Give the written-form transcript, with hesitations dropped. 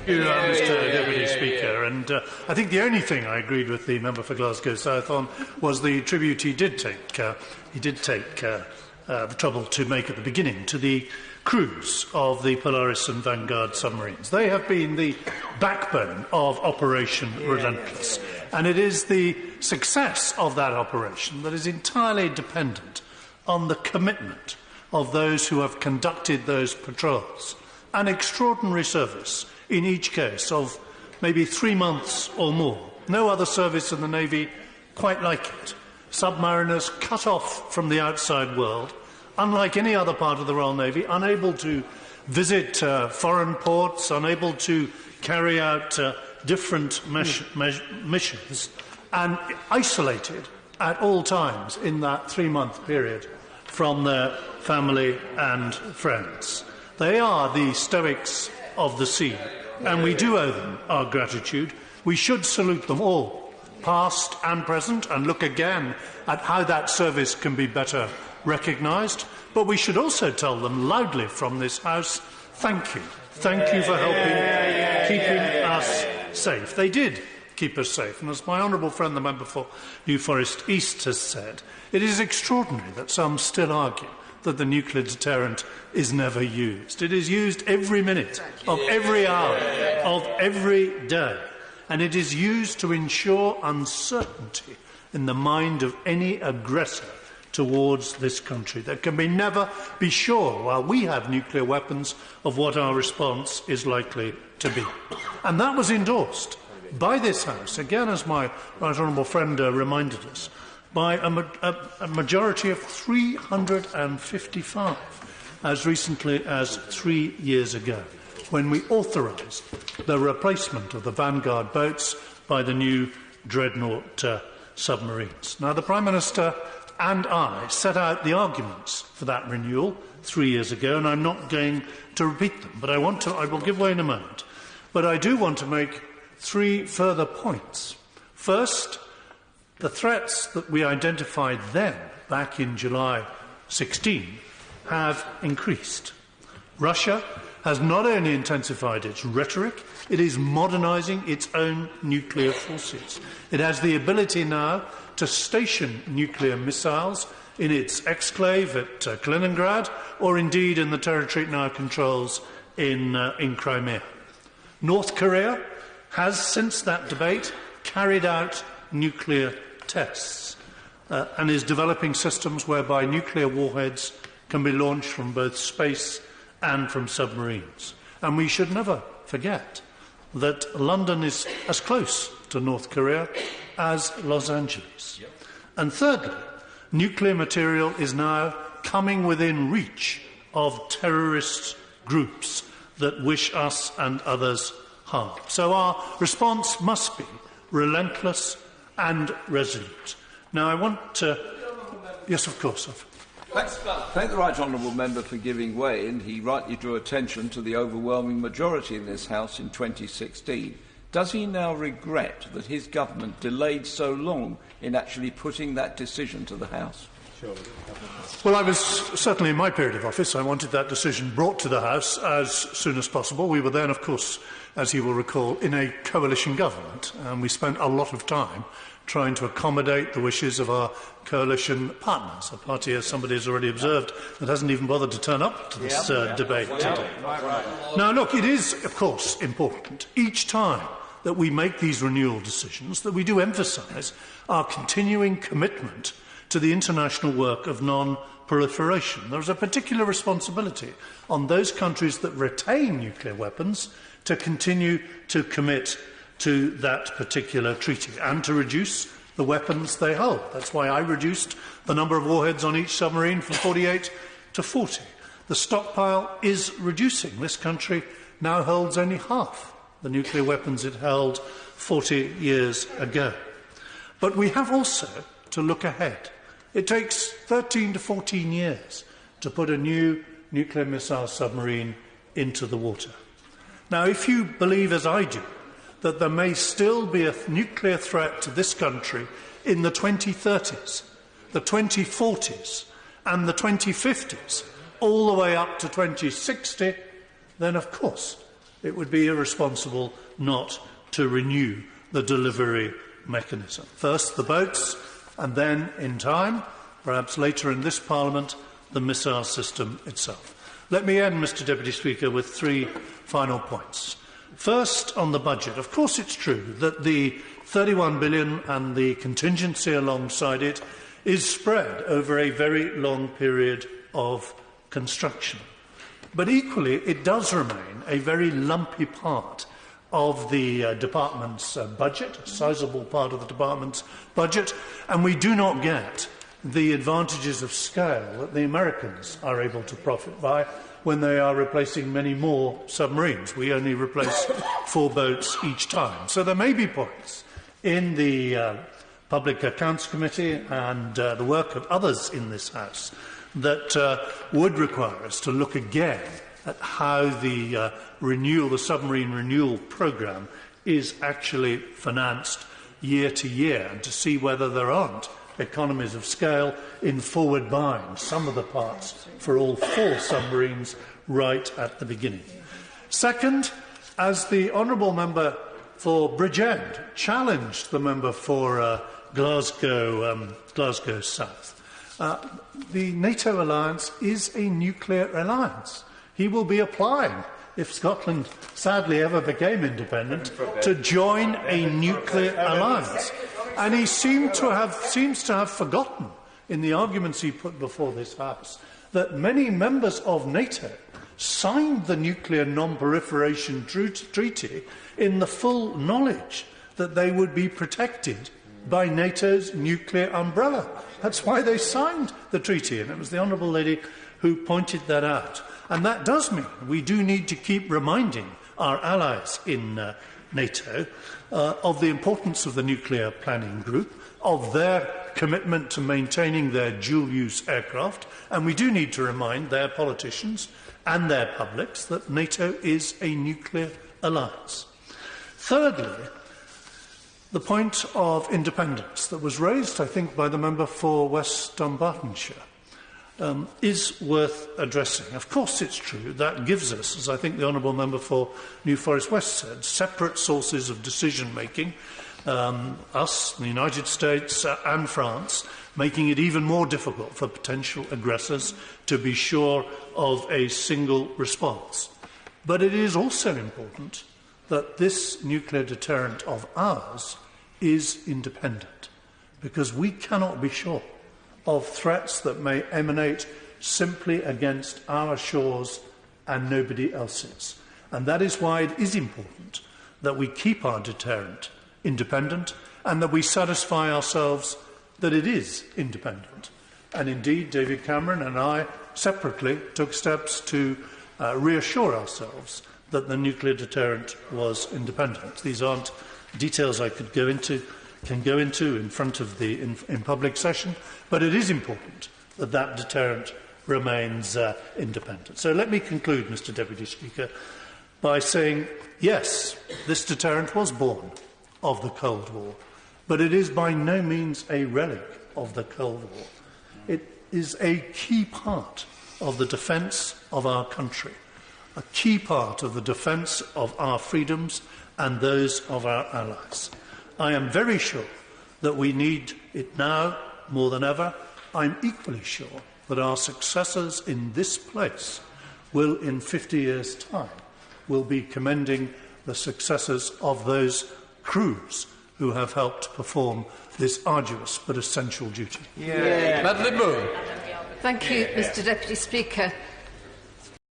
you, Mr Deputy Speaker. And I think the only thing I agreed with the member for Glasgow South on was the tribute he did take the trouble to make at the beginning to the crews of the Polaris and Vanguard submarines. They have been the backbone of Operation Relentless, and it is the success of that operation that is entirely dependent on the commitment of those who have conducted those patrols. An extraordinary service in each case of maybe 3 months or more. No other service in the Navy quite like it. Submariners cut off from the outside world, unlike any other part of the Royal Navy, unable to visit foreign ports, unable to carry out different missions, and isolated at all times in that 3-month period from their family and friends. They are the stoics of the sea, and we do owe them our gratitude. We should salute them all, past and present, and look again at how that service can be better recognised. But we should also tell them loudly from this House, thank you. Thank you for helping keeping us safe. They did keep us safe. And as my honourable friend, the member for New Forest East, has said, it is extraordinary that some still argue that the nuclear deterrent is never used. It is used every minute of every hour of every day. And it is used to ensure uncertainty in the mind of any aggressor towards this country. There can never be sure, while we have nuclear weapons, of what our response is likely to be. And that was endorsed by this House, again as my right honourable friend reminded us, by a majority of 355, as recently as 3 years ago, when we authorised the replacement of the Vanguard boats by the new Dreadnought submarines. Now, the Prime Minister and I set out the arguments for that renewal 3 years ago, and I'm not going to repeat them, but I will give way in a moment. But I do want to make 3 further points. First, the threats that we identified then, back in July 16, have increased. Russia has not only intensified its rhetoric, it is modernising its own nuclear forces. It has the ability now to station nuclear missiles in its exclave at Kaliningrad, or indeed in the territory it now controls in Crimea. North Korea has, since that debate, carried out nuclear tests and is developing systems whereby nuclear warheads can be launched from both space and from submarines. And we should never forget that London is as close to North Korea as Los Angeles. Yep. And thirdly, nuclear material is now coming within reach of terrorist groups that wish us and others harm. So our response must be relentless and resolute. Now, I want to... Yes, of course. Thank the right honourable member for giving way, and he rightly drew attention to the overwhelming majority in this House in 2016. Does he now regret that his government delayed so long in actually putting that decision to the House? Well, I was certainly in my period of office. I wanted that decision brought to the House as soon as possible. We were then, of course, as you will recall, in a coalition government, and we spent a lot of time trying to accommodate the wishes of our coalition partners, a party, as somebody has already observed, that hasn't even bothered to turn up to this debate today. Now, look, it is, of course, important each time that we make these renewal decisions that we do emphasise our continuing commitment to the international work of non-proliferation. There is a particular responsibility on those countries that retain nuclear weapons to continue to commit to that particular treaty and to reduce the weapons they hold. That's why I reduced the number of warheads on each submarine from 48 to 40. The stockpile is reducing. This country now holds only half the nuclear weapons it held 40 years ago. But we have also to look ahead. It takes 13 to 14 years to put a new nuclear missile submarine into the water. Now, if you believe, as I do, that there may still be a nuclear threat to this country in the 2030s, the 2040s and the 2050s, all the way up to 2060, then of course it would be irresponsible not to renew the delivery mechanism. First the boats, and then, in time, perhaps later in this Parliament, the missile system itself. Let me end, Mr Deputy Speaker, with 3 final points. First, on the budget. Of course it's true that the 31 billion and the contingency alongside it is spread over a very long period of construction. But equally, it does remain a very lumpy part of the department's budget, a sizable part of the department's budget, and we do not get the advantages of scale that the Americans are able to profit by when they are replacing many more submarines. We only replace 4 boats each time. So there may be points in the Public Accounts Committee and the work of others in this House that would require us to look again at how the submarine renewal programme is actually financed year to year, and to see whether there aren't economies of scale in forward buying some of the parts for all 4 submarines right at the beginning. Second, as the honourable member for Bridgend challenged the member for Glasgow South, the NATO alliance is a nuclear alliance. He will be applying, if Scotland sadly ever became independent, to join a nuclear alliance. And he seems to have forgotten, in the arguments he put before this House, that many members of NATO signed the Nuclear Non-Proliferation Treaty in the full knowledge that they would be protected by NATO's nuclear umbrella. That's why they signed the treaty, and it was the honourable lady who pointed that out. And that does mean we do need to keep reminding our allies in NATO of the importance of the nuclear planning group, of their commitment to maintaining their dual-use aircraft, and we do need to remind their politicians and their publics that NATO is a nuclear alliance. Thirdly, the point of independence that was raised, I think, by the member for West Dunbartonshire is worth addressing. Of course it's true that gives us, as I think the honourable member for New Forest West said, separate sources of decision-making, us, the United States and France, making it even more difficult for potential aggressors to be sure of a single response. But it is also important that this nuclear deterrent of ours is independent, because we cannot be sure of threats that may emanate simply against our shores and nobody else's. And that is why it is important that we keep our deterrent independent and that we satisfy ourselves that it is independent. And indeed, David Cameron and I separately took steps to reassure ourselves that the nuclear deterrent was independent. These aren't details I can go into in front of in public session, but it is important that that deterrent remains independent. So let me conclude, Mr Deputy Speaker, by saying, yes, this deterrent was born of the Cold War, but it is by no means a relic of the Cold War. It is a key part of the defence of our country, a key part of the defence of our freedoms and those of our allies. I am very sure that we need it now more than ever. I'm equally sure that our successors in this place will, in 50 years' time, will be commending the successors of those crews who have helped perform this arduous but essential duty. Madeleine Moore. Thank you, Mr Deputy Speaker.